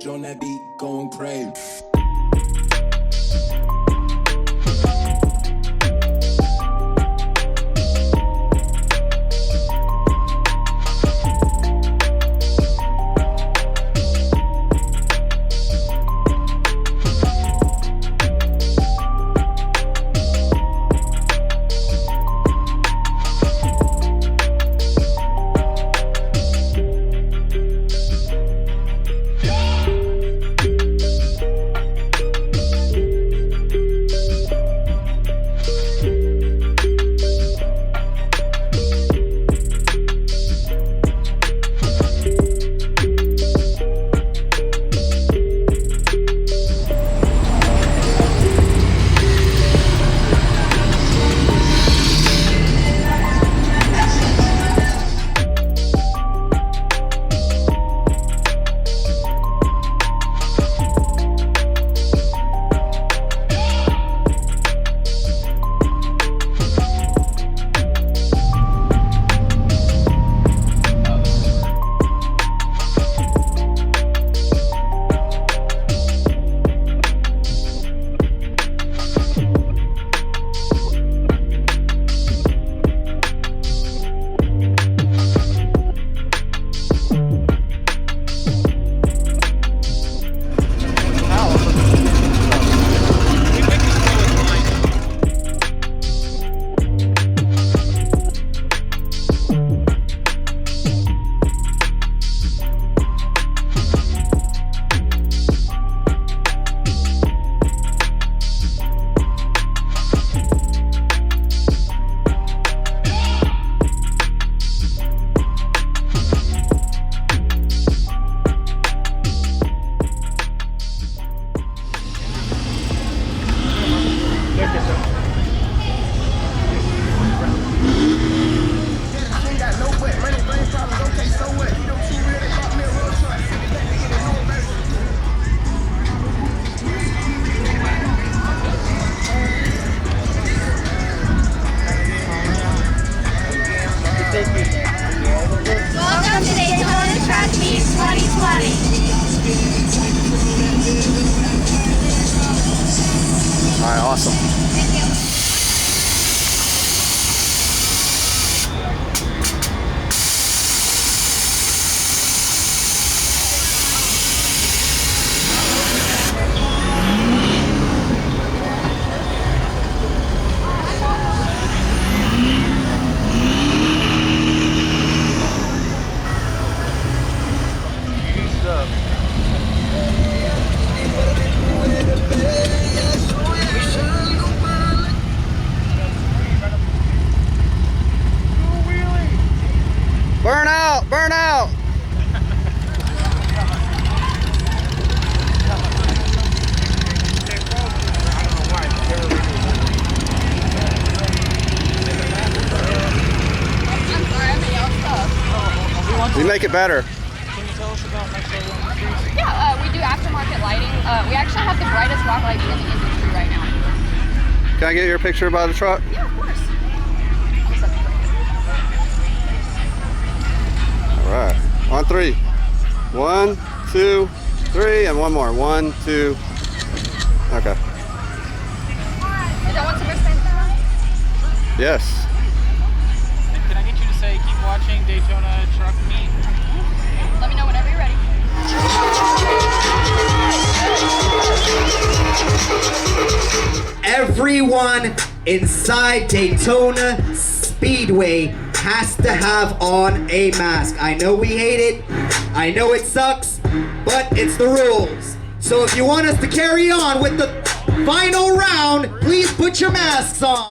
bitch on that beat going crazy. Welcome to Daytona Track Meet 2020. All right, awesome. Thank you. Burn out! Burn out! We make it better. Can you tell us about next level industries? Yeah, we do aftermarket lighting. We actually have the brightest rock lights in the industry right now. Can I get your picture about the truck? Yeah, of course. All right. On three. 1, 2, 3, and one more. 1, 2. Okay. Is that one super space down? Yes. Can I get you to say, keep watching Daytona Truck Meet? Let me know whenever you're ready. Everyone inside Daytona Speedway has to have on a mask. I know we hate it, I know it sucks, but it's the rules. So if you want us to carry on with the final round, please put your masks on.